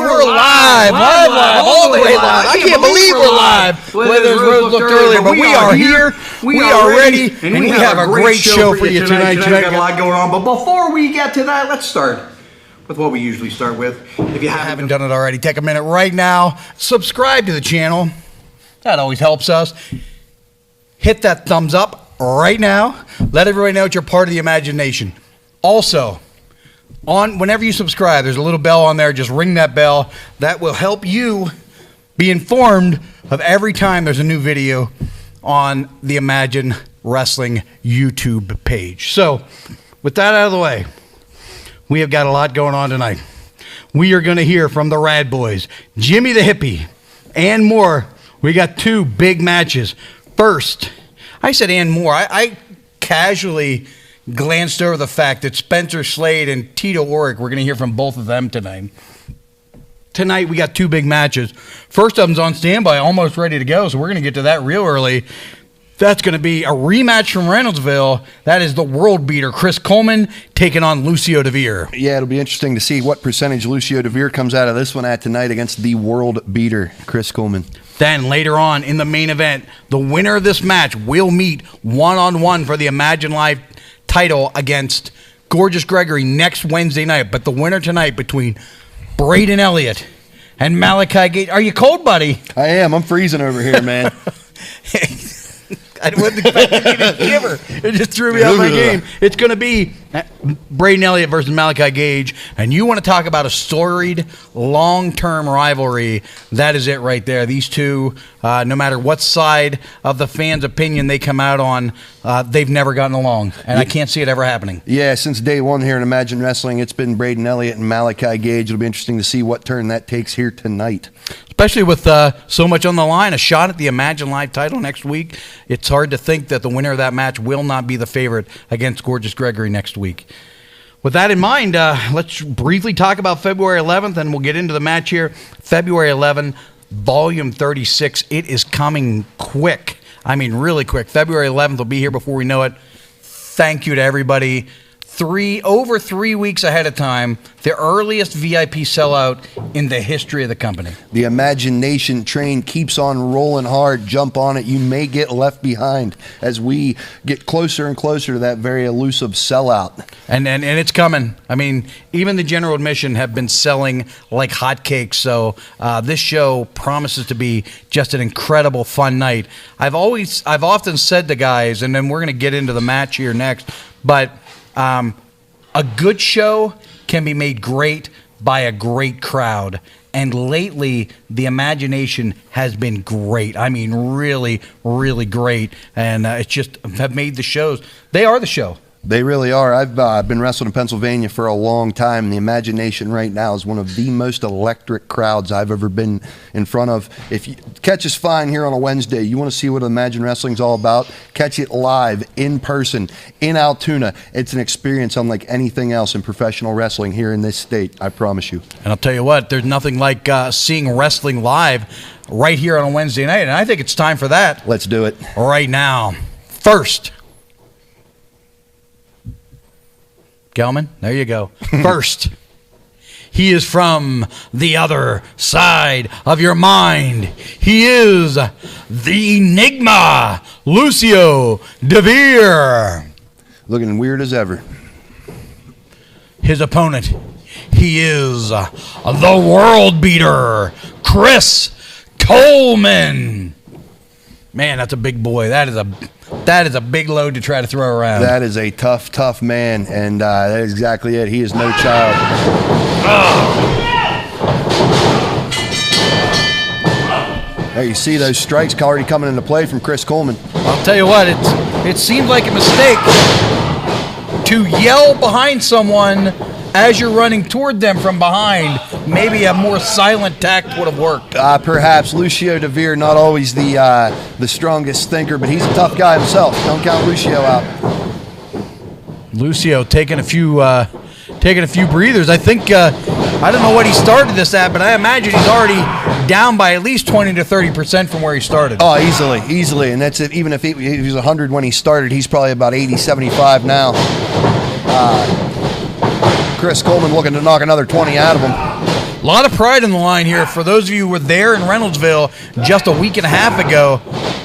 we're live, all the way live. I can't believe we're live. Whether it's Rose looked earlier, but we are here. We are ready, and we have a great show for you tonight. We've got a lot going on, but before we get to that, let's start with what we usually start with. If you haven't done it already, take a minute right now. Subscribe to the channel. That always helps us. Hit that thumbs up right now. Let everybody know that you're part of the imagination. Also, whenever you subscribe, there's a little bell on there. Just ring that bell. That will help you be informed of every time there's a new video on the Imagine Wrestling YouTube page. So, with that out of the way, we have got a lot going on tonight. We are going to hear from the Rad Boys, Jimmy the Hippie, and more. We got two big matches. First, I said and more. I casually glanced over the fact that Spencer Slade and Tito Oric, we're going to hear from both of them tonight. Tonight, we got two big matches. First of them's on standby, almost ready to go, so we're going to get to that real early. That's going to be a rematch from Reynoldsville. That is the world beater, Chris Coleman, taking on Lucio De Vere. Yeah, it'll be interesting to see what percentage Lucio De Vere comes out of this one at tonight against the world beater, Chris Coleman. Then later on in the main event, the winner of this match will meet one-on-one for the Imagine Live title against Gorgeous Gregory next Wednesday night. But the winner tonight between Braden Elliott and Malachi Gage. Are you cold, buddy? I am. I'm freezing over here, man. I wasn't expecting you to shiver. It just threw me out of my game. It's going to be Braden Elliott versus Malachi Gage, and you want to talk about a storied, long-term rivalry. That is it right there. These two, no matter what side of the fans' opinion they come out on, they've never gotten along, and I can't see it ever happening. Yeah, since day one here in Imagine Wrestling, it's been Braden Elliott and Malachi Gage. It'll be interesting to see what turn that takes here tonight. Especially with so much on the line, a shot at the Imagine Live title next week. It's hard to think that the winner of that match will not be the favorite against Gorgeous Gregory next week. With that in mind, let's briefly talk about February 11th, and we'll get into the match here. February 11th, Volume 36. It is coming quick. I mean, really quick. February 11th will be here before we know it. Thank you to everybody. Over 3 weeks ahead of time, the earliest VIP sellout in the history of the company. The Imagination train keeps on rolling hard. Jump on it. You may get left behind as we get closer and closer to that very elusive sellout. And it's coming. I mean, even the general admission have been selling like hotcakes. So this show promises to be just an incredible fun night. I've often said to guys, and then we're going to get into the match here next, but a good show can be made great by a great crowd. And lately, the Imagination has been great. I mean, really, really great. And it's just have made the shows. They are the show. They really are. I've been wrestling in Pennsylvania for a long time, and the Imagination right now is one of the most electric crowds I've ever been in front of. If you catch us fine here on a Wednesday, you want to see what Imagine Wrestling's all about, catch it live, in person, in Altoona. It's an experience unlike anything else in professional wrestling here in this state, I promise you. And I'll tell you what, there's nothing like seeing wrestling live right here on a Wednesday night, and I think it's time for that. Let's do it. Right now. First, Gelman, there you go. First, he is from the other side of your mind. He is the Enigma, Lucio De Vere. Looking weird as ever. His opponent, he is the world beater, Chris Coleman. Man, that's a big boy. That is a big load to try to throw around. That is a tough, tough man, and that is exactly it. He is no child. There you see those strikes already coming into play from Chris Coleman. I'll tell you what, it seems like a mistake to yell behind someone as you're running toward them from behind. Maybe a more silent tact would have worked. Perhaps. Lucio De Vere, not always the strongest thinker, but he's a tough guy himself. Don't count Lucio out. Lucio taking a few breathers. I think I don't know what he started this at, but I imagine he's already down by at least 20 to 30% from where he started. Oh, easily. And that's it. Even if he was 100 when he started, he's probably about 80, 75 now. Chris Coleman looking to knock another 20 out of him. A lot of pride in the line here. For those of you who were there in Reynoldsville just a week and a half ago,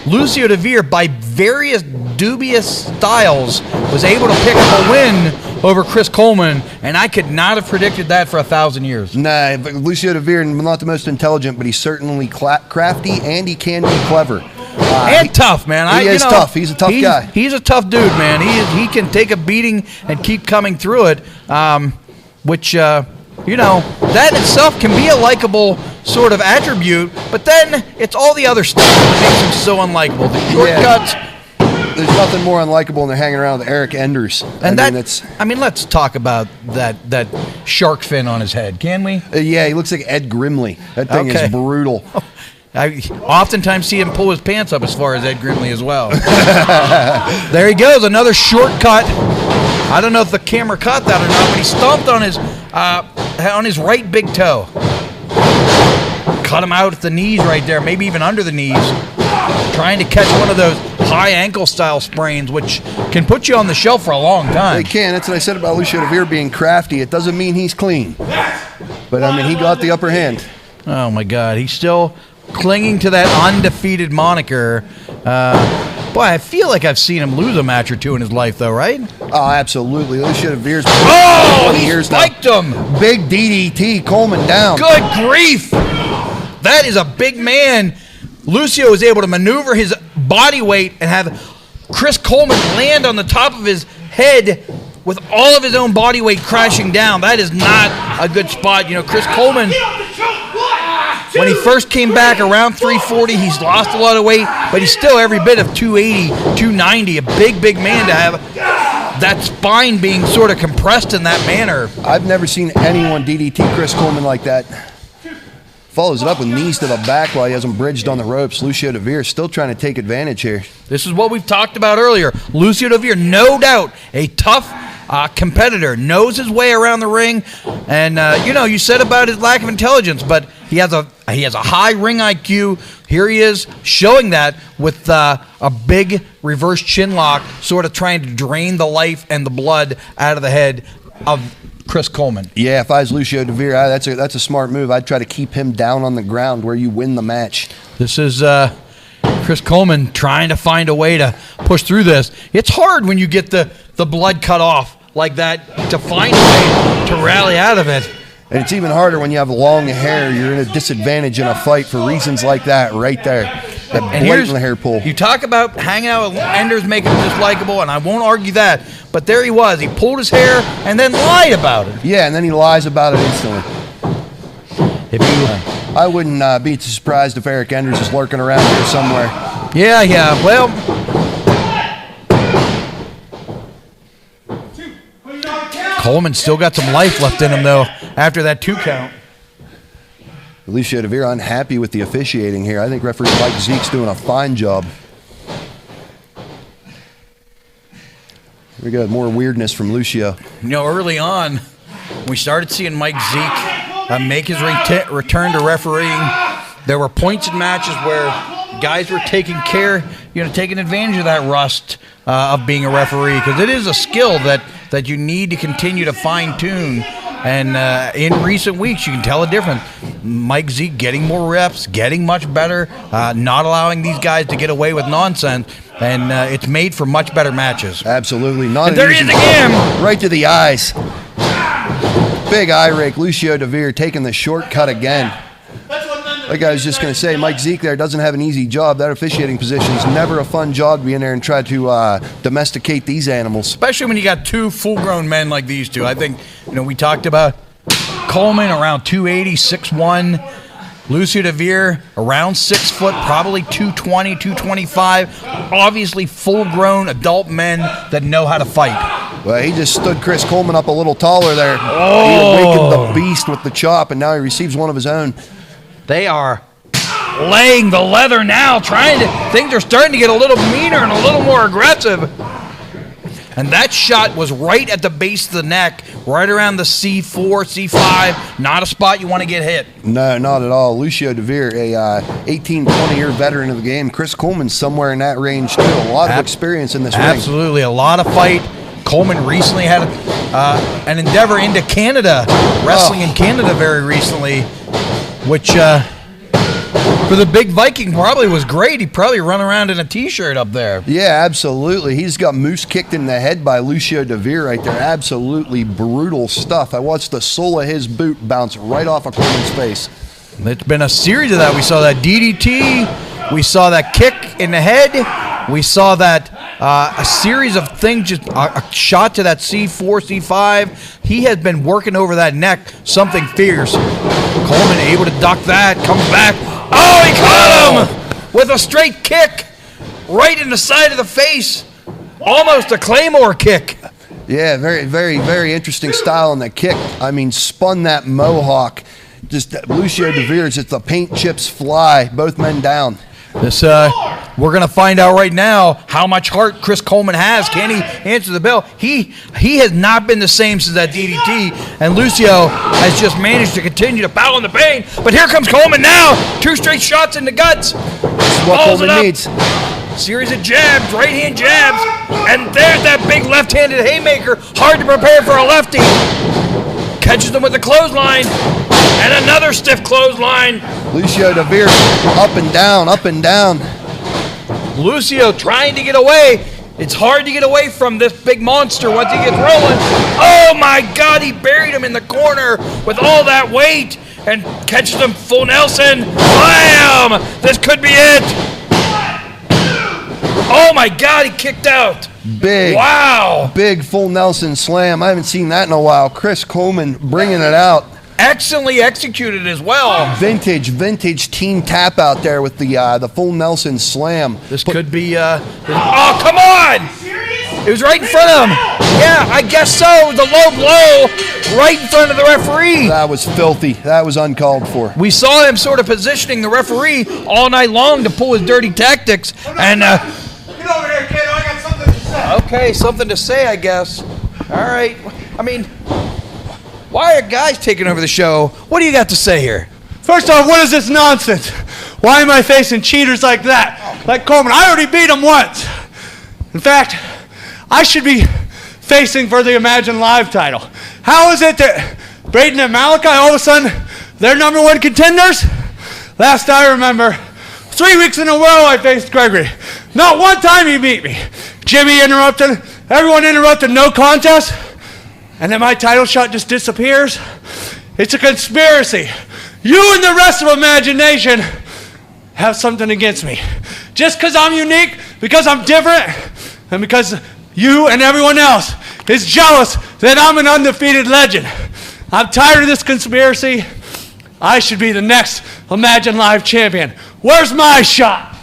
Lucio De Vere, by various dubious styles, was able to pick up a win over Chris Coleman, and I could not have predicted that for 1,000 years. Nah, but Lucio De Vere, not the most intelligent, but he's certainly crafty, and he can be clever. And tough, man. He is tough. He's a tough guy. He's a tough dude, man. He can take a beating and keep coming through it, which, that in itself can be a likable sort of attribute, but then it's all the other stuff that makes him so unlikable. The shortcuts. Yeah. There's nothing more unlikable than hanging around with Eric Enders. And let's talk about that shark fin on his head, can we? Yeah, he looks like Ed Grimley. That thing is brutal. I oftentimes see him pull his pants up as far as Ed Grimley as well. There he goes, another shortcut. I don't know if the camera caught that or not, but he stomped on his right big toe. Cut him out at the knees right there, maybe even under the knees. Trying to catch one of those high ankle style sprains, which can put you on the shelf for a long time. They can. That's what I said about Lucio De Vere being crafty. It doesn't mean he's clean. But, I mean, he got the upper hand. Oh, my God. He's still clinging to that undefeated moniker. Boy, I feel like I've seen him lose a match or two in his life, though, right? Oh, absolutely. Lucio De Vere's been 20 he years spiked now. Him. Big DDT, Coleman down. Good grief. That is a big man. Lucio was able to maneuver his body weight and have Chris Coleman land on the top of his head with all of his own body weight crashing down. That is not a good spot. Chris Coleman, when he first came back around 340, he's lost a lot of weight, but he's still every bit of 280, 290, a big man to have that spine being sort of compressed in that manner. I've never seen anyone DDT Chris Coleman like that. Follows it up with knees to the back while he has him bridged on the ropes. Lucio De Vere still trying to take advantage here. This is what we've talked about earlier. Lucio De Vere, no doubt, a tough competitor, knows his way around the ring. And, you said about his lack of intelligence, but he has a high ring IQ. Here he is showing that with a big reverse chin lock, sort of trying to drain the life and the blood out of the head of Chris Coleman. Yeah, if I was Lucio De Vere, that's a smart move. I'd try to keep him down on the ground where you win the match. This is Chris Coleman trying to find a way to push through this. It's hard when you get the blood cut off like that to find a way to rally out of it. And it's even harder when you have long hair. You're in a disadvantage in a fight for reasons like that right there. That blatant hair pull. You talk about hanging out with Enders, making him dislikable, and I won't argue that. But there he was. He pulled his hair and then lied about it. Yeah, and then he lies about it instantly. I wouldn't be surprised if Eric Enders is lurking around here somewhere. Yeah. Well, Coleman's still got some life left in him, though, after that 2 count. Lucio De Vere unhappy with the officiating here. I think referee Mike Zeke's doing a fine job. We got more weirdness from Lucio. Early on, we started seeing Mike Zeke make his return to refereeing. There were points in matches where guys were taking advantage of that rust of being a referee, because it is a skill that you need to continue to fine-tune. And in recent weeks, you can tell a difference. Mike Zeke getting more reps, getting much better, not allowing these guys to get away with nonsense, and it's made for much better matches. Absolutely. And there he is again! Right to the eyes. Big eye rake. Lucio De Vere taking the shortcut again. Like I was just going to say, Mike Zeke there doesn't have an easy job. That officiating position is never a fun job to be in there and try to domesticate these animals. Especially when you got 2 full-grown men like these two. I think, we talked about Coleman around 280, 6'1". Lucio De Vere around 6 foot, probably 220, 225. Obviously full-grown adult men that know how to fight. Well, he just stood Chris Coleman up a little taller there. Oh. He awakened the beast with the chop, and now he receives one of his own. They are laying the leather now, things are starting to get a little meaner and a little more aggressive. And that shot was right at the base of the neck, right around the C4, C5. Not a spot you want to get hit. No, not at all. Lucio De Vere, a 18, 20-year veteran of the game. Chris Coleman somewhere in that range, too. A lot of experience in this ring. Absolutely, a lot of fight. Coleman recently had an endeavor into Canada, wrestling in Canada very recently, which for the big Viking probably was great. He probably run around in a T-shirt up there. Yeah, absolutely. He's got moose kicked in the head by Lucio De Vere right there. Absolutely brutal stuff. I watched the sole of his boot bounce right off of Coleman's face. It's been a series of that. We saw that DDT. We saw that kick in the head. We saw that a series of things, just a shot to that C4, C5. He has been working over that neck, something fierce. Coleman able to duck that, comes back. Oh, he caught him with a straight kick right in the side of the face. Almost a Claymore kick. Yeah, very, very, very interesting style on the kick. I mean, spun that mohawk. Just Lucio De Vere, just the paint chips fly. Both men down. This, we're going to find out right now how much heart Chris Coleman has. Can he answer the bell? He has not been the same since that DDT, and Lucio has just managed to continue to battle in the pain. But here comes Coleman now. 2 straight shots in the guts. This is what Coleman needs. Series of jabs, right-hand jabs, and there's that big left-handed haymaker. Hard to prepare for a lefty. Catches them with a clothesline, and another stiff clothesline. Lucio De Vere up and down, up and down. Lucio trying to get away. It's hard to get away from this big monster once he gets rolling. Oh my God, he buried him in the corner with all that weight and catches him full Nelson. Bam! This could be it. Oh my God, he kicked out. Big. Wow. Big full Nelson slam. I haven't seen that in a while. Chris Coleman bringing it out. Excellently executed as well. Vintage team tap out there with the full Nelson slam. This could be, oh, come on! It was right in front of him. Yeah, I guess so. It was a low blow right in front of the referee. That was filthy. That was uncalled for. We saw him sort of positioning the referee all night long to pull his dirty tactics. And, get over here, kid. I got something to say. Okay, something to say, I guess. All right. I mean, why are guys taking over the show? What do you got to say here? First off, what is this nonsense? Why am I facing cheaters like that? Like Coleman, I already beat him once. In fact, I should be facing for the Imagine Live title. How is it that Braden and Malachi, all of a sudden, they're #1 contenders? Last I remember, 3 weeks in a row I faced Gregory. Not one time he beat me. Jimmy interrupted, everyone interrupted, no contest. And then my title shot just disappears. It's a conspiracy. You and the rest of Imagination have something against me. Just because I'm unique, because I'm different, and because you and everyone else is jealous that I'm an undefeated legend. I'm tired of this conspiracy. I should be the next Imagine Live champion. Where's my shot?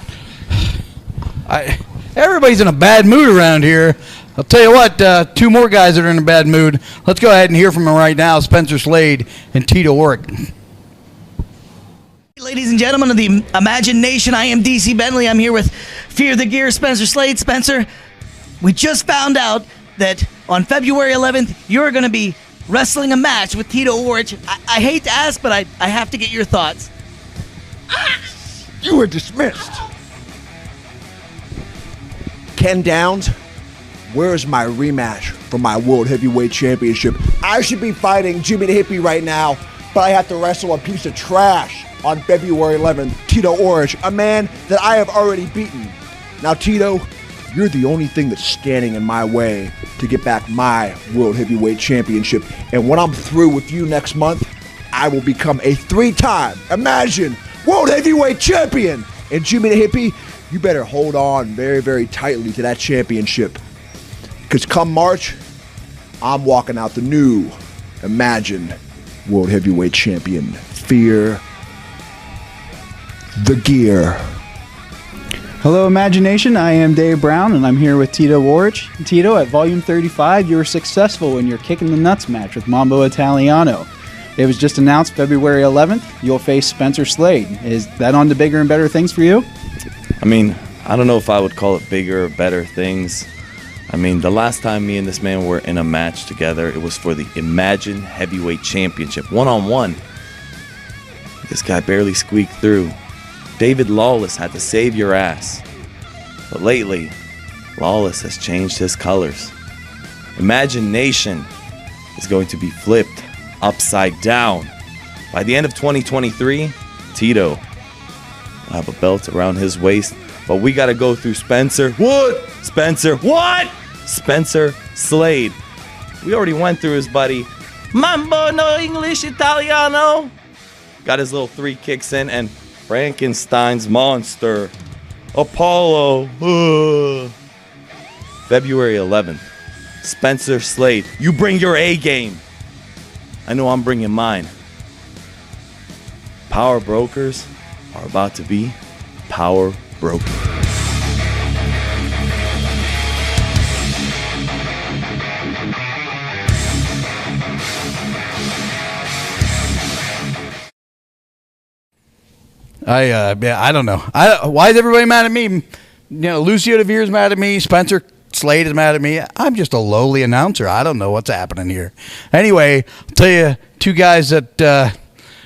Everybody's in a bad mood around here. I'll tell you what, 2 more guys that are in a bad mood. Let's go ahead and hear from them right now, Spencer Slade and Tito Orrick. Ladies and gentlemen of the Imagination, I am DC Bentley. I'm here with Fear the Gear, Spencer Slade. Spencer, we just found out that on February 11th, you're going to be wrestling a match with Tito Orrick. I hate to ask, but I have to get your thoughts. You were dismissed. Ken Downs, where's my rematch for my World Heavyweight Championship? I should be fighting Jimmy the Hippie right now, but I have to wrestle a piece of trash on February 11th, Tito Orrick, a man that I have already beaten. Now, Tito, you're the only thing that's standing in my way to get back my World Heavyweight Championship. And when I'm through with you next month, I will become a 3-time Imagine World Heavyweight Champion. And Jimmy the Hippie, you better hold on very, very tightly to that championship. Because come March, I'm walking out the new Imagine World Heavyweight Champion. Fear the Gear. Hello, Imagination. I am Dave Brown, and I'm here with Tito Orrick. Tito, at Volume 35, you were successful in your Kicking the Nuts match with Mambo Italiano. It was just announced February 11th. You'll face Spencer Slade. Is that on to bigger and better things for you? I mean, I don't know if I would call it bigger or better things. I mean, the last time me and this man were in a match together, it was for the Imagine Heavyweight Championship, one-on-one. This guy barely squeaked through. David Lawless had to save your ass. But lately, Lawless has changed his colors. Imagination is going to be flipped upside down. By the end of 2023, Tito will have a belt around his waist, but we got to go through Spencer. What? Spencer Slade. We already went through his buddy. Mambo no English Italiano. Got his little 3 kicks in, and Frankenstein's monster, Apollo. February 11th, Spencer Slade. You bring your A game. I know I'm bringing mine. Power brokers are about to be power broken. I don't know. Why is everybody mad at me? You know, Lucio De Vere is mad at me. Spencer Slade is mad at me. I'm just a lowly announcer. I don't know what's happening here. Anyway, I'll tell you, 2 guys that,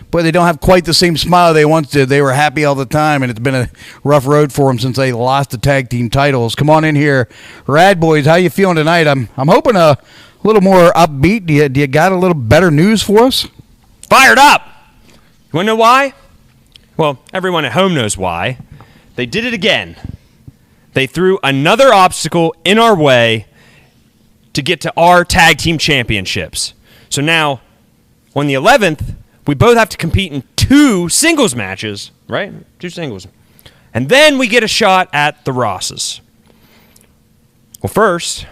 boy, they don't have quite the same smile they once did. They were happy all the time, and it's been a rough road for them since they lost the tag team titles. Come on in here. Rad Boys, how you feeling tonight? I'm hoping a little more upbeat. Do you got a little better news for us? Fired up! You want to know why? Well, everyone at home knows why. They did it again. They threw another obstacle in our way to get to our tag team championships. So now, on the 11th, we both have to compete in 2 singles matches, right? 2 singles. And then we get a shot at the Rosses. Well, first,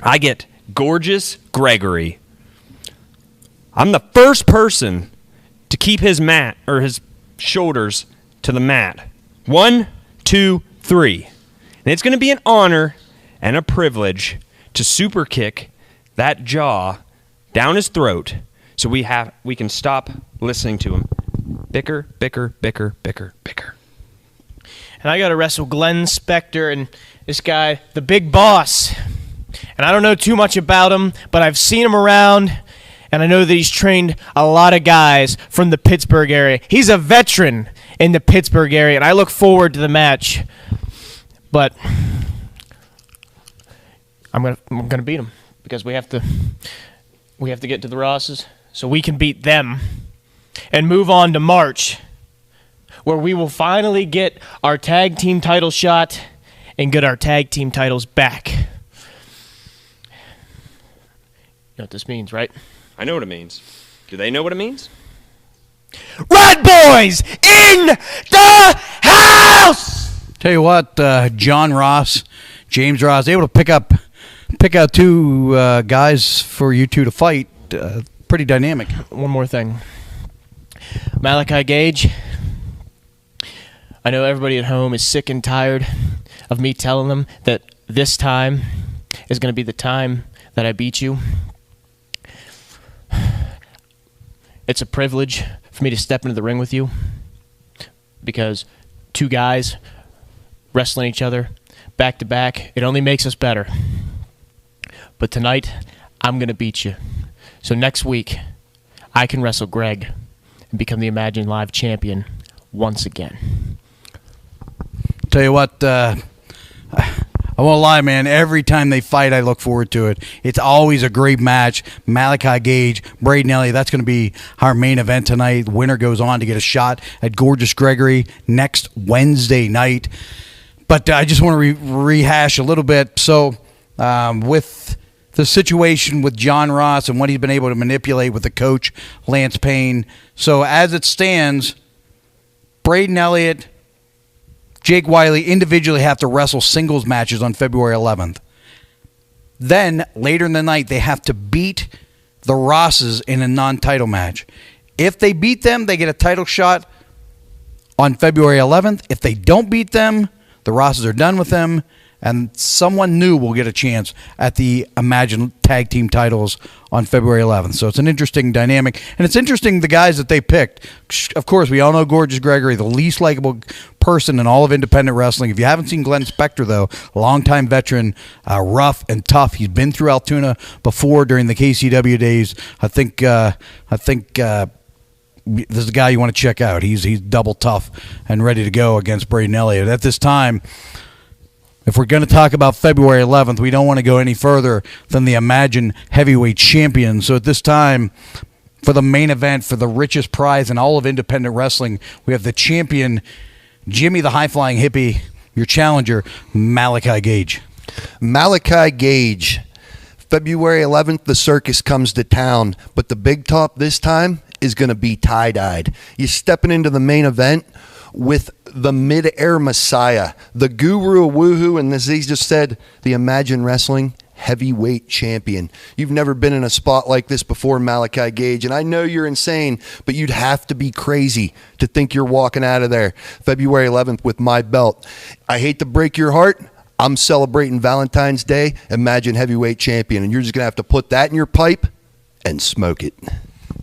I get Gorgeous Gregory. I'm the first person to keep his mat or his shoulders to the mat. 1, 2, 3. And it's going to be an honor and a privilege to super kick that jaw down his throat so we can stop listening to him. Bicker, bicker, bicker, bicker, bicker. And I got to wrestle Glenn Spector and this guy, the Big Boss. And I don't know too much about him, but I've seen him around. And I know that he's trained a lot of guys from the Pittsburgh area. He's a veteran in the Pittsburgh area, and I look forward to the match. But I'm gonna beat him because we have to get to the Rosses so we can beat them and move on to March, where we will finally get our tag team title shot and get our tag team titles back. You know what this means, right? I know what it means. Do they know what it means? Red Boys in the house! Tell you what, John Ross, James Ross, able to pick out 2 guys for you 2 to fight. Pretty dynamic. One more thing. Malachi Gage, I know everybody at home is sick and tired of me telling them that this time is going to be the time that I beat you. It's a privilege for me to step into the ring with you because 2 guys wrestling each other back to back, it only makes us better. But tonight, I'm going to beat you. So next week, I can wrestle Greg and become the Imagine Live champion once again. Tell you what, I won't lie, man. Every time they fight, I look forward to it. It's always a great match. Malachi Gage, Braden Elliott, that's going to be our main event tonight. The winner goes on to get a shot at Gorgeous Gregory next Wednesday night. But I just want to rehash a little bit. So with the situation with John Ross and what he's been able to manipulate with the coach, Lance Payne. So as it stands, Braden Elliott, Jake Wiley individually have to wrestle singles matches on February 11th. Then, later in the night, they have to beat the Rosses in a non-title match. If they beat them, they get a title shot on February 11th. If they don't beat them, the Rosses are done with them, and someone new will get a chance at the Imagine Tag Team titles on February 11th. So it's an interesting dynamic, and it's interesting the guys that they picked. Of course, we all know Gorgeous Gregory, the least likable person in all of independent wrestling. If you haven't seen Glenn Spector, though, longtime veteran, rough and tough. He's been through Altoona before during the KCW days. I think this is a guy you want to check out. He's double tough and ready to go against Braden Elliott. At this time, if we're going to talk about February 11th, we don't want to go any further than the Imagine Heavyweight Champion. So at this time, for the main event, for the richest prize in all of independent wrestling, we have the champion, Jimmy the High Flying Hippie, your challenger, Malachi Gage. Malachi Gage. February 11th, the circus comes to town, but the big top this time is going to be tie-dyed. You're stepping into the main event with the mid-air messiah, the guru of woohoo, and as he just said, the Imagine Wrestling heavyweight champion. You've never been in a spot like this before, Malachi Gage, and I know you're insane, but you'd have to be crazy to think you're walking out of there February 11th with my belt. I hate to break your heart. I'm celebrating Valentine's Day, Imagine Heavyweight Champion, and you're just going to have to put that in your pipe and smoke it.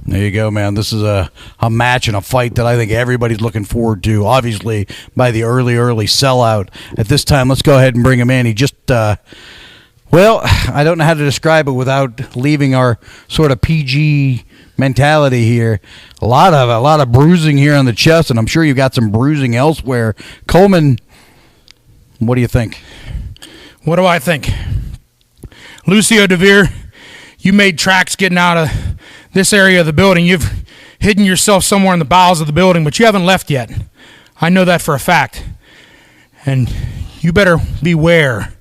There you go, man. This is a match and a fight that I think everybody's looking forward to, obviously, by the early sellout. At this time, let's go ahead and bring him in. He just, well, I don't know how to describe it without leaving our sort of PG mentality here. A lot of bruising here on the chest, and I'm sure you've got some bruising elsewhere. Coleman, what do you think? What do I think? Lucio De Vere, you made tracks getting out of this area of the building. You've hidden yourself somewhere in the bowels of the building, but you haven't left yet. I know that for a fact. And you better beware.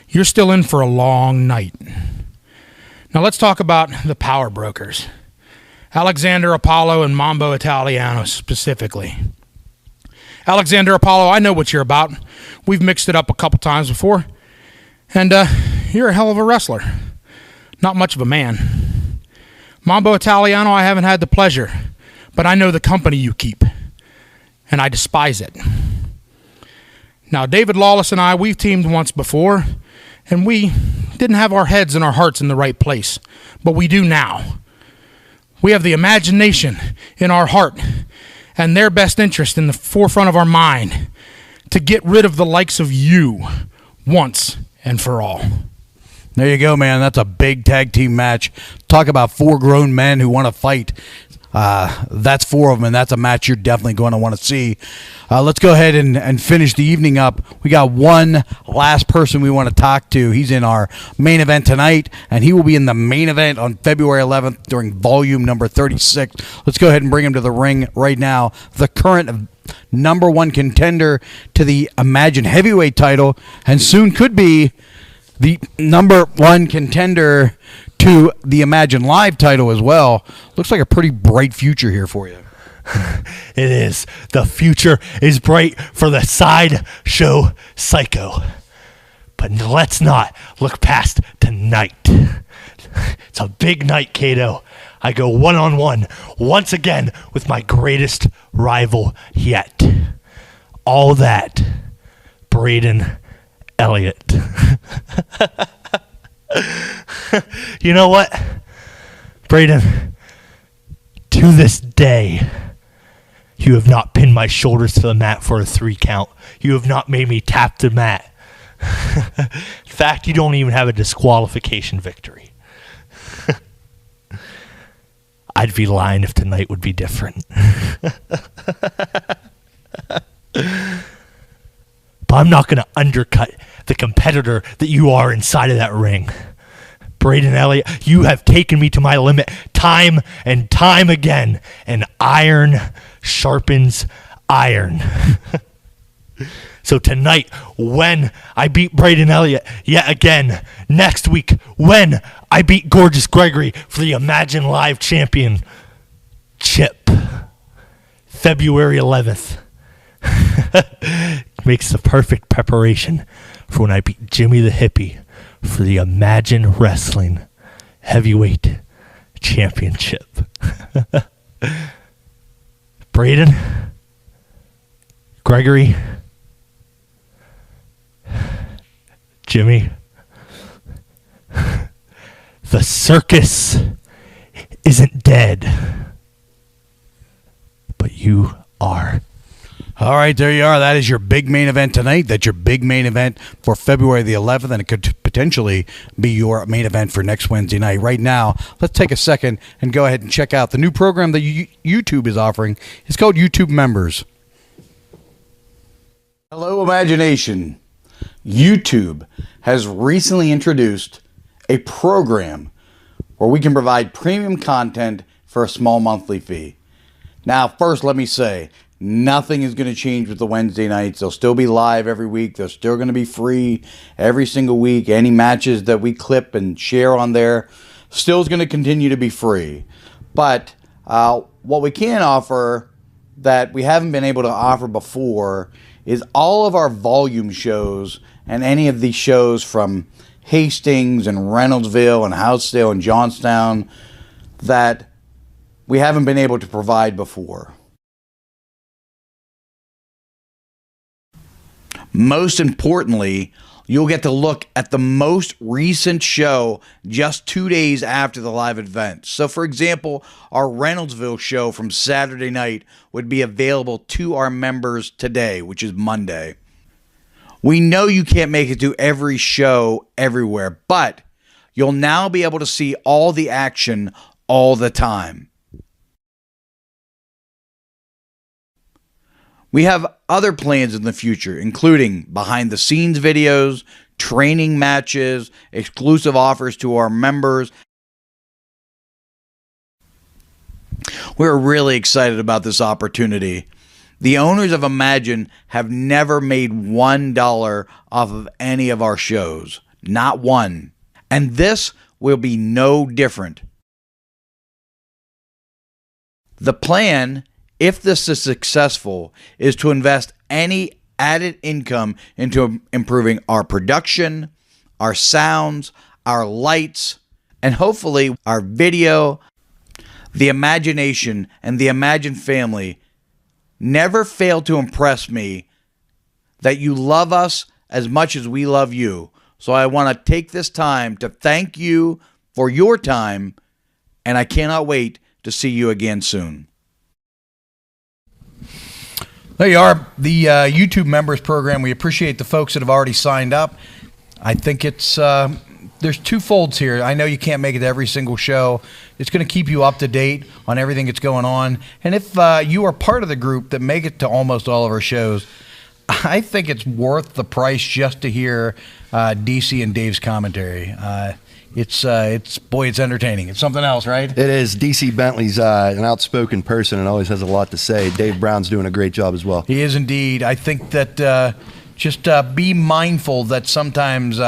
You're still in for a long night. Now let's talk about the power brokers. Alexander Apollo and Mambo Italiano specifically. Alexander Apollo, I know what you're about. We've mixed it up a couple times before. And you're a hell of a wrestler. Not much of a man. Mambo Italiano, I haven't had the pleasure, but I know the company you keep, and I despise it. Now, David Lawless and I, we've teamed once before, and we didn't have our heads and our hearts in the right place, but we do now. We have the imagination in our heart and their best interest in the forefront of our mind to get rid of the likes of you once and for all. There you go, man. That's a big tag team match. Talk about four grown men who want to fight. That's four of them, and that's a match you're definitely going to want to see. Let's go ahead and finish the evening up. We got one last person we want to talk to. He's in our main event tonight, and he will be in the main event on February 11th during volume number 36. Let's go ahead and bring him to the ring right now. The current number one contender to the Imagine Heavyweight title, and soon could be the number one contender to the Imagine Live title as well. Looks like a pretty bright future here for you. It is. The future is bright for the sideshow psycho. But let's not look past tonight. It's a big night, Kato. I go one-on-one once again with my greatest rival yet. All that, Braden Elliott. You know what, Braden? To this day, you have not pinned my shoulders to the mat for a 3 count. You have not made me tap the mat. In fact, you don't even have a disqualification victory. I'd be lying if tonight would be different. But I'm not going to undercut the competitor that you are inside of that ring. Braden Elliott, you have taken me to my limit time and time again, and iron sharpens iron. So tonight, when I beat Braden Elliott yet again, next week, when I beat Gorgeous Gregory for the Imagine Live Championship, February 11th, makes the perfect preparation for when I beat Jimmy the Hippie for the Imagine Wrestling Heavyweight Championship. Braden, Gregory, Jimmy, the circus isn't dead, but you are. All right, there you are. That is your big main event tonight. That's your big main event for February the 11th, and it could potentially be your main event for next Wednesday night. Right now, let's take a second and go ahead and check out the new program that YouTube is offering. It's called YouTube Members. Hello, Imagination. YouTube has recently introduced a program where we can provide premium content for a small monthly fee. Now, first, let me say, nothing is going to change with the Wednesday nights. They'll still be live every week. They're still going to be free every single week. Any matches that we clip and share on there still is going to continue to be free. But what we can offer that we haven't been able to offer before is all of our volume shows and any of these shows from Hastings and Reynoldsville and Houtzdale and Johnstown that we haven't been able to provide before. Most importantly, you'll get to look at the most recent show just 2 days after the live event. So, for example, our Reynoldsville show from Saturday night would be available to our members today, which is Monday. We know you can't make it to every show everywhere, but you'll now be able to see all the action all the time. We have other plans in the future, including behind-the-scenes videos, training matches, exclusive offers to our members. We're really excited about this opportunity. The owners of Imagine have never made $1 off of any of our shows. Not one. And this will be no different. The plan, if this is successful, is to invest any added income into improving our production, our sounds, our lights, and hopefully our video. The Imagination and the Imagine family never fail to impress me that you love us as much as we love you. So I want to take this time to thank you for your time, and I cannot wait to see you again soon. There you are, the YouTube members program. We appreciate the folks that have already signed up. I think it's there's two folds here. I know you can't make it to every single show. It's going to keep you up to date on everything that's going on. And if you are part of the group that make it to almost all of our shows, I think it's worth the price just to hear DC and Dave's commentary. It's entertaining. It's something else, right? It is. DC Bentley's an outspoken person and always has a lot to say. Dave Brown's doing a great job as well. He is indeed. I think that just be mindful that sometimes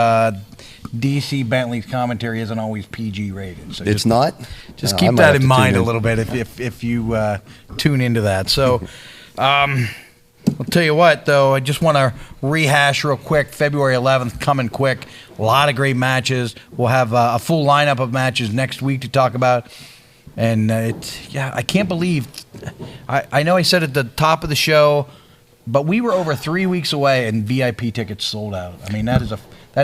DC Bentley's commentary isn't always PG rated. So it's not? Just keep that in mind a little bit if you tune into that. So I'll tell you what, though, I just want to rehash real quick. February 11th, coming quick. A lot of great matches. We'll have a full lineup of matches next week to talk about. And I can't believe, I know I said at the top of the show, but we were over 3 weeks away and VIP tickets sold out. I mean, that is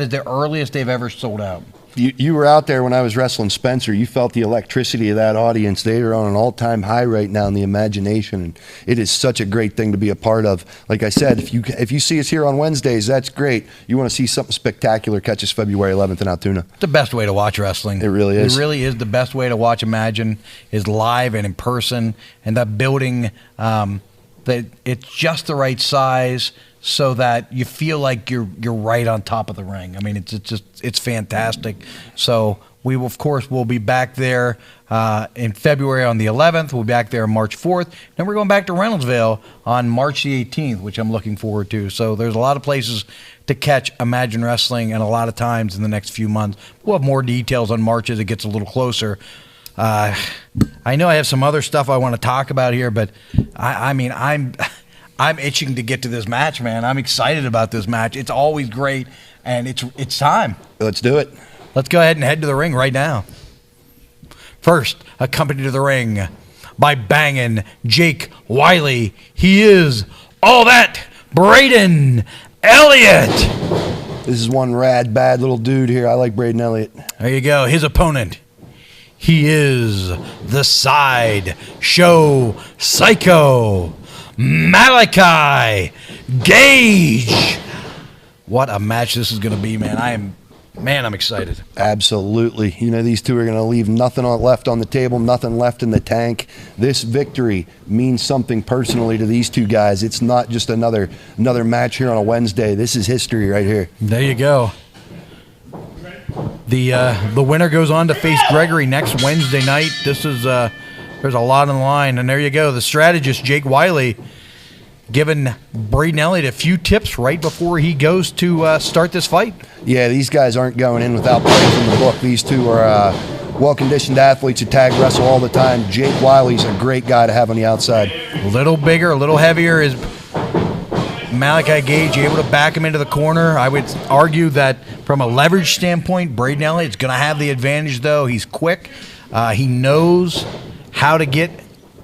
the earliest they've ever sold out. You were out there when I was wrestling Spencer. You felt the electricity of that audience. They are on an all-time high right now in the Imagination, and it is such a great thing to be a part of. Like I said, if you see us here on Wednesdays, that's great. You want to see something spectacular, catch us February 11th in Altoona. It's the best way to watch wrestling. It really is. It really is the best way to watch Imagine, is live and in person, and that building, that it's just the right size so that you feel like you're right on top of the ring. I mean, it's fantastic. So we will, of course, we'll be back there in February on the 11th. We'll be back there on March 4th. Then we're going back to Reynoldsville on March the 18th, which I'm looking forward to. So there's a lot of places to catch Imagine Wrestling and a lot of times in the next few months. We'll have more details on March as it gets a little closer. I know I have some other stuff I want to talk about here, but I'm itching to get to this match, man. I'm excited about this match. It's always great, and it's time. Let's do it. Let's go ahead and head to the ring right now. First, accompanied to the ring by banging Jake Wiley. He is all that Braden Elliott. This is one rad, bad little dude here. I like Braden Elliott. There you go. His opponent. He is the Side Show Psycho, Malachi Gage. What a match this is going to be, man. Man, I'm excited. Absolutely. You know, these two are going to leave nothing left on the table, nothing left in the tank. This victory means something personally to these two guys. It's not just another match here on a Wednesday. This is history right here. There you go. The winner goes on to face Gregory next Wednesday night. This is there's a lot on the line, and there you go. The strategist Jake Wiley giving Braden Elliott a few tips right before he goes to start this fight. Yeah, these guys aren't going in without playing from the book. These two are well-conditioned athletes who tag wrestle all the time. Jake Wiley's a great guy to have on the outside. A little bigger, a little heavier. Is Malachi Gage able to back him into the corner? I would argue that from a leverage standpoint, Braden Elliott's going to have the advantage, though. He's quick. He knows how to get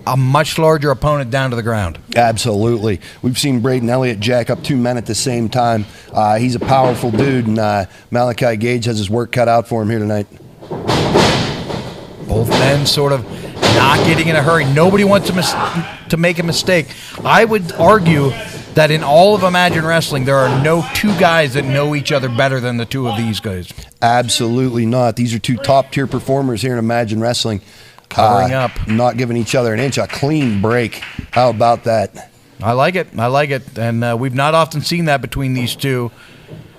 a much larger opponent down to the ground. Absolutely. We've seen Braden Elliott jack up two men at the same time. He's a powerful dude, and Malachi Gage has his work cut out for him here tonight. Both men sort of not getting in a hurry. Nobody wants to make a mistake. I would argue that in all of Imagine Wrestling, there are no two guys that know each other better than the two of these guys. Absolutely not. These are two top-tier performers here in Imagine Wrestling. Covering up. Not giving each other an inch. A clean break. How about that? I like it. I like it. And we've not often seen that between these two.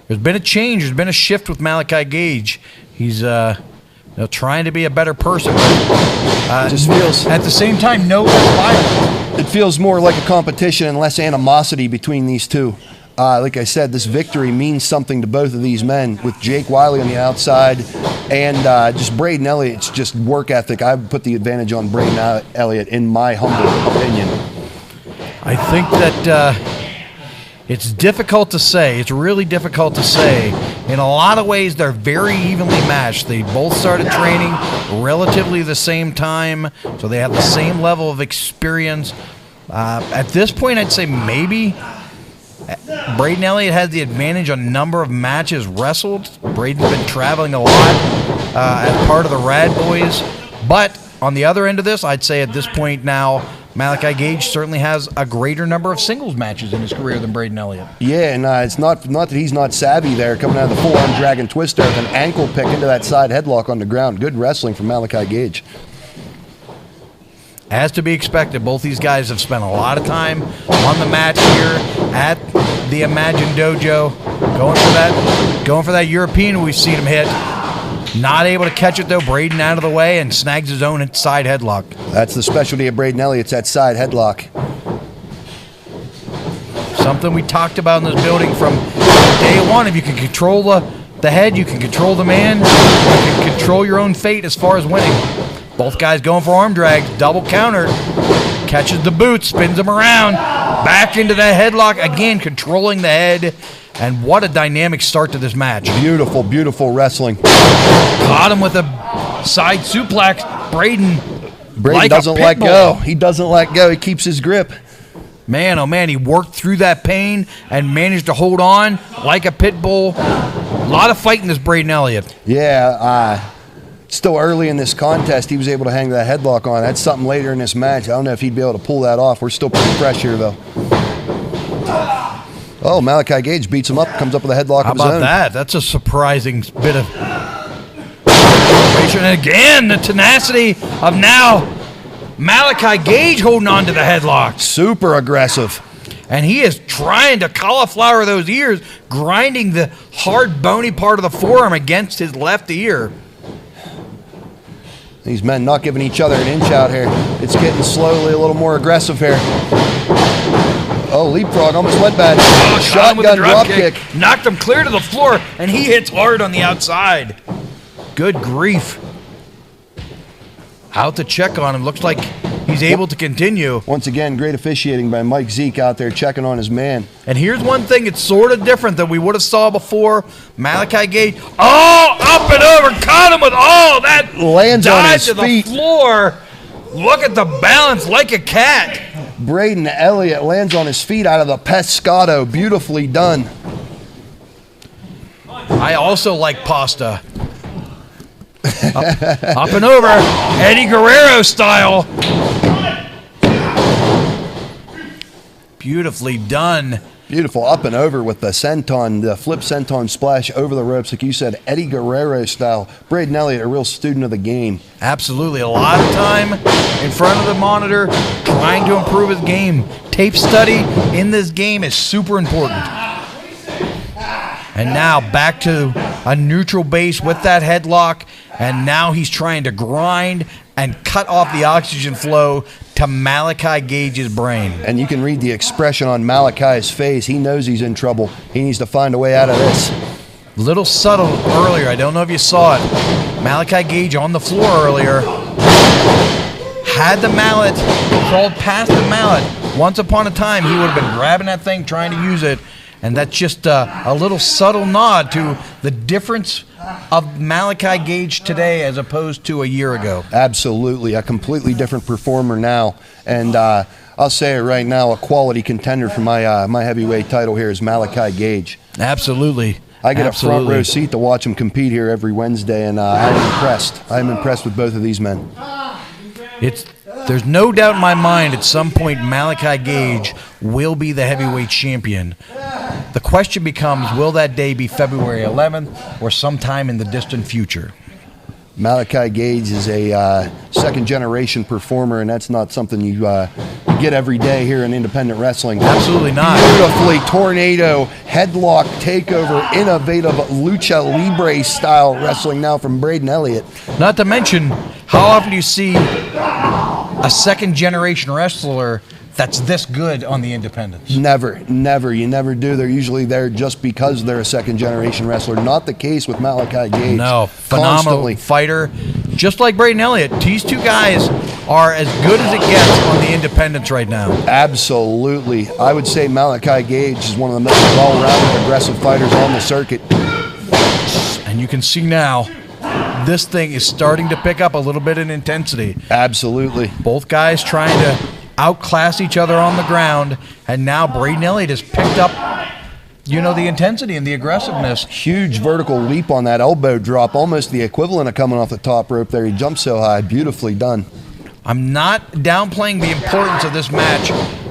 There's been a change. There's been a shift with Malachi Gage. He's trying to be a better person. Just feels at the same time, no less violent. It feels more like a competition and less animosity between these two. Like I said, this victory means something to both of these men, with Jake Wiley on the outside and just Braden Elliott's just work ethic. I would put the advantage on Braden Elliott, in my humble opinion. I think that it's difficult to say. It's really difficult to say. In a lot of ways, they're very evenly matched. They both started training relatively the same time, so they have the same level of experience. At this point, I'd say maybe Braden Elliott has the advantage on number of matches wrestled. Braden's been traveling a lot as part of the Rad Boys. But on the other end of this, I'd say at this point now, Malachi Gage certainly has a greater number of singles matches in his career than Braden Elliott. Yeah, and it's not that he's not savvy there, coming out of the forearm dragon twister with an ankle pick into that side headlock on the ground. Good wrestling from Malachi Gage. As to be expected, both these guys have spent a lot of time on the mat here at the Imagine Dojo, going for that European we've seen him hit. Not able to catch it, though. Braden out of the way and snags his own side headlock. That's the specialty of Braden Elliott's, that side headlock. Something we talked about in this building from day one. If you can control the head, you can control the man. You can control your own fate as far as winning. Both guys going for arm drags, double counter. Catches the boot, spins him around. Back into the headlock, again controlling the head. And what a dynamic start to this match. Beautiful, beautiful wrestling. Caught him with a side suplex. Braden like doesn't let go. He doesn't let go. He keeps his grip. Man, oh man, he worked through that pain and managed to hold on like a pit bull. A lot of fighting this Braden Elliott. Yeah, still early in this contest, he was able to hang that headlock on. That's something later in this match. I don't know if he'd be able to pull that off. We're still pretty fresh here, though. Oh, Malachi Gage beats him up, comes up with a headlock of his own. How about that? That's a surprising bit of celebration. And again, the tenacity of now Malachi Gage holding on to the headlock. Super aggressive. And he is trying to cauliflower those ears, grinding the hard, bony part of the forearm against his left ear. These men not giving each other an inch out here. It's getting slowly a little more aggressive here. Oh, leapfrog almost went bad. Oh, shotgun drop kick. Knocked him clear to the floor, and he hits hard on the outside. Good grief. Out to check on him. Looks like he's able to continue. Once again, great officiating by Mike Zeke out there checking on his man. And here's one thing, it's sort of different than we would have saw before. Malachi Gage, up and over, caught him with that. Lands on his to feet. The floor. Look at the balance like a cat. Braden Elliott lands on his feet out of the pescado. Beautifully done. I also like pasta. Up and over, Eddie Guerrero style. Beautifully done. Beautiful up and over with the senton, the flip senton splash over the ropes, like you said, Eddie Guerrero style. Braden Elliott, a real student of the game. Absolutely. A lot of time in front of the monitor trying to improve his game. Tape study in this game is super important. And now back to a neutral base with that headlock. And now he's trying to grind and cut off the oxygen flow to Malachi Gage's brain. And you can read the expression on Malachi's face. He knows he's in trouble. He needs to find a way out of this. Little subtle earlier. I don't know if you saw it. Malachi Gage on the floor earlier had the mallet, crawled past the mallet. Once upon a time, he would have been grabbing that thing, trying to use it. And that's just a little subtle nod to the difference of Malachi Gage today as opposed to a year ago. Absolutely. A completely different performer now. And I'll say it right now, a quality contender for my heavyweight title here is Malachi Gage. Absolutely. I get a front row seat to watch him compete here every Wednesday, and I'm impressed. I'm impressed with both of these men. There's no doubt in my mind at some point Malachi Gage will be the heavyweight champion. The question becomes, will that day be February 11th or sometime in the distant future? Malachi Gage is a second-generation performer, and that's not something you get every day here in independent wrestling. Absolutely not. Beautifully tornado, headlock takeover, innovative lucha libre style wrestling now from Braden Elliott. Not to mention, how often do you see a second-generation wrestler that's this good on the independents? Never, never. You never do. They're usually there just because they're a second-generation wrestler. Not the case with Malachi Gage. No, phenomenal fighter. Just like Braden Elliott, these two guys are as good as it gets on the independents right now. Absolutely. I would say Malachi Gage is one of the most well-rounded, aggressive fighters on the circuit. And you can see now, this thing is starting to pick up a little bit in intensity. Absolutely. Both guys trying to outclass each other on the ground, and now Braden Elliott has picked up, the intensity and the aggressiveness. Huge vertical leap on that elbow drop, almost the equivalent of coming off the top rope there. He jumped so high, beautifully done. I'm not downplaying the importance of this match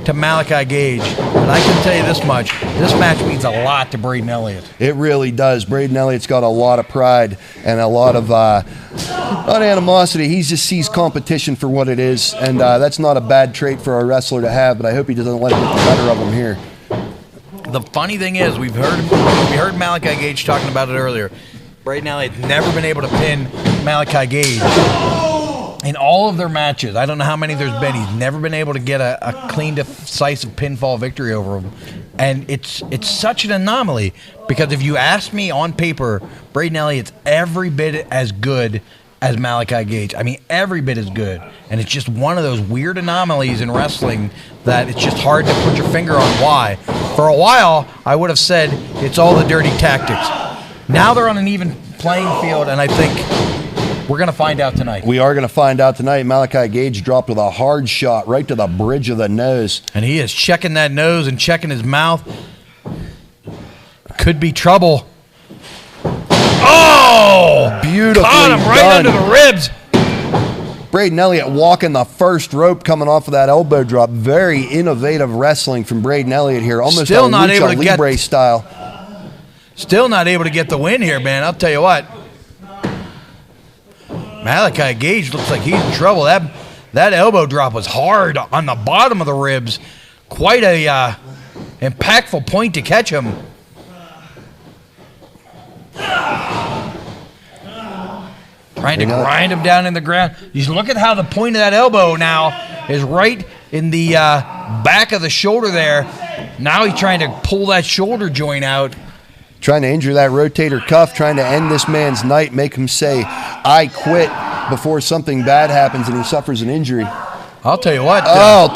to Malachi Gage, but I can tell you this much. This match means a lot to Braden Elliott. It really does. Braden Elliott's got a lot of pride and a lot of not animosity. He just sees competition for what it is, and that's not a bad trait for a wrestler to have, but I hope he doesn't let it get the better of him here. The funny thing is, we heard Malachi Gage talking about it earlier. Braden Elliott's never been able to pin Malachi Gage. In all of their matches, I don't know how many there's been, he's never been able to get a clean, decisive pinfall victory over him. And it's such an anomaly, because if you ask me on paper, Braden Elliott's every bit as good as Malachi Gage. I mean, every bit as good. And it's just one of those weird anomalies in wrestling that it's just hard to put your finger on why. For a while, I would have said it's all the dirty tactics. Now they're on an even playing field, and I think we're going to find out tonight. We are going to find out tonight. Malachi Gage dropped with a hard shot right to the bridge of the nose. And he is checking that nose and checking his mouth. Could be trouble. Oh! Beautifully caught him right done. under the ribs. Braden Elliott walking the first rope coming off of that elbow drop. Very innovative wrestling from Braden Elliott here. Almost Still a not able lucha to get libre style. Still not able to get the win here, man. I'll tell you what. Malachi Gage looks like he's in trouble. That elbow drop was hard on the bottom of the ribs. Quite a impactful point to catch him. Trying to grind him down in the ground. You look at how the point of that elbow now is right in the back of the shoulder there. Now he's trying to pull that shoulder joint out. Trying to injure that rotator cuff, trying to end this man's night, make him say, I quit, before something bad happens and he suffers an injury. I'll tell you what.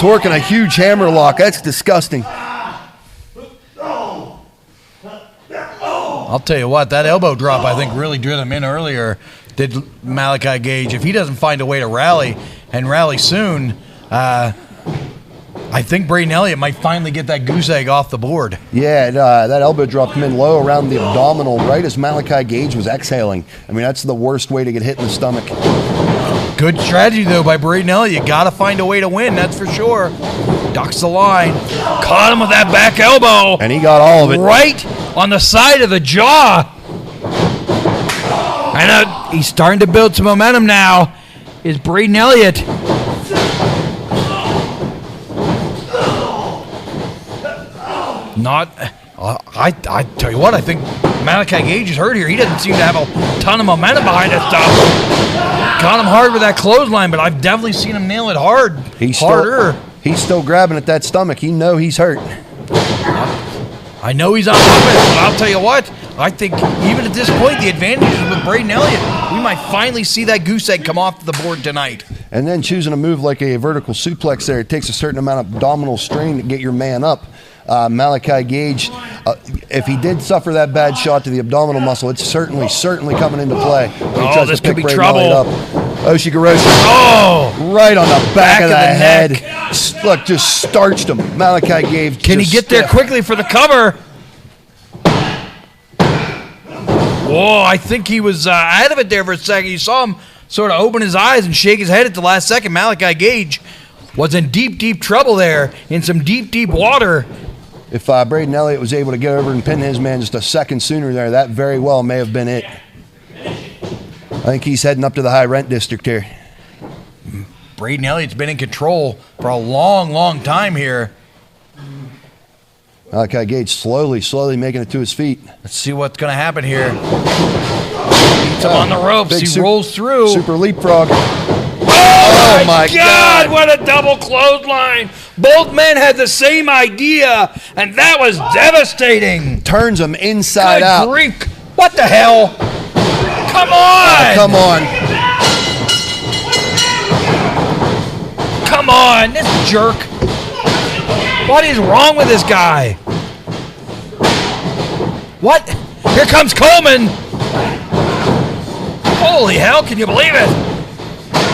Torquing a huge hammer lock. That's disgusting. I'll tell you what, that elbow drop, I think, really drew him in earlier, did Malachi Gage. If he doesn't find a way to rally, and rally soon, I think Braden Elliott might finally get that goose egg off the board. Yeah, that elbow drop came in low around the abdominal right as Malachi Gage was exhaling. I mean, that's the worst way to get hit in the stomach. Good strategy, though, by Braden Elliott. You got to find a way to win, that's for sure. Ducks the line. Caught him with that back elbow. And he got all of it. Right on the side of the jaw. And he's starting to build some momentum now. Is Braden Elliott. I tell you what, I think Malachi Gage is hurt here. He doesn't seem to have a ton of momentum behind that stuff. Got him hard with that clothesline, but I've definitely seen him nail it hard. Harder. He's still grabbing at that stomach. He know he's hurt. I know he's on top of it, but I'll tell you what. I think even at this point, the advantage is with Braden Elliott. We might finally see that goose egg come off the board tonight. And then choosing a move like a vertical suplex there, it takes a certain amount of abdominal strain to get your man up. Malachi Gage, if he did suffer that bad shot to the abdominal muscle, it's certainly coming into play. Oh, this could be trouble. Oshigoroshi. Oh! Right on the back of the head. Look, just starched him. Malachi Gage. Can he get there quickly for the cover? Whoa, I think he was out of it there for a second. You saw him sort of open his eyes and shake his head at the last second. Malachi Gage was in deep, deep trouble there, in some deep, deep water. If Braden Elliott was able to get over and pin his man just a second sooner there, that very well may have been it. I think he's heading up to the high rent district here. Braden Elliott's been in control for a long, long time here. Malachi Gage slowly making it to his feet. Let's see what's going to happen here. He's on the ropes. He rolls through. Super leapfrog. Oh my God, what a double clothesline. Both men had the same idea, and that was devastating. Turns him inside out. Good grief. What the hell? Come on. Come on. Come on, this jerk. What is wrong with this guy? What? Here comes Coleman. Holy hell, can you believe it?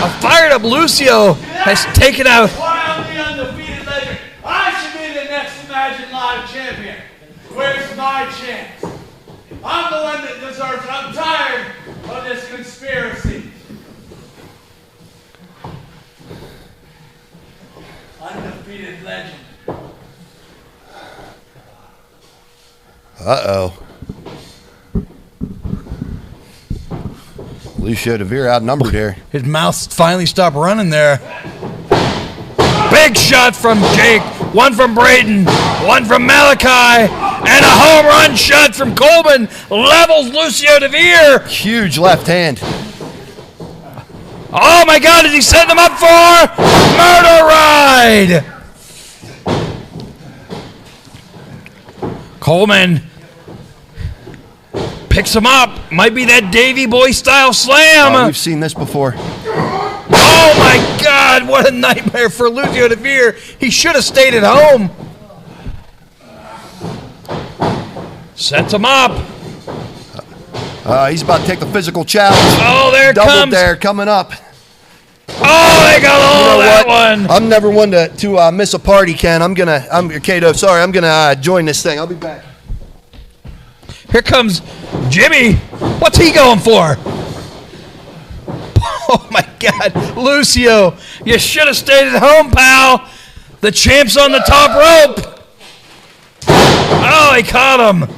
A fired up Lucio has taken out. Why I'm the undefeated legend? I should be the next Imagine Live champion. Where's my chance? I'm the one that deserves it. I'm tired of this conspiracy. Undefeated legend. Uh-oh. Lucio De Vere outnumbered here. His mouth finally stopped running there. Big shot from Jake. One from Braden. One from Malachi. And a home run shot from Coleman. Levels Lucio De Vere. Huge left hand. Oh my God, is he setting them up for Murder Ride? Coleman picks him up. Might be that Davey Boy style slam. Oh, we've seen this before. Oh my God, what a nightmare for Lucio De Vere. He should have stayed at home. Sets him up. He's about to take the physical challenge. Oh, there it Double comes. dare coming up. Oh, they got all that one. I'm never one to miss a party, Ken. I'm Kato. Sorry, I'm gonna join this thing. I'll be back. Here comes Jimmy. What's he going for? Oh my God, Lucio, you should have stayed at home, pal. The champ's on the top rope. Oh, he caught him.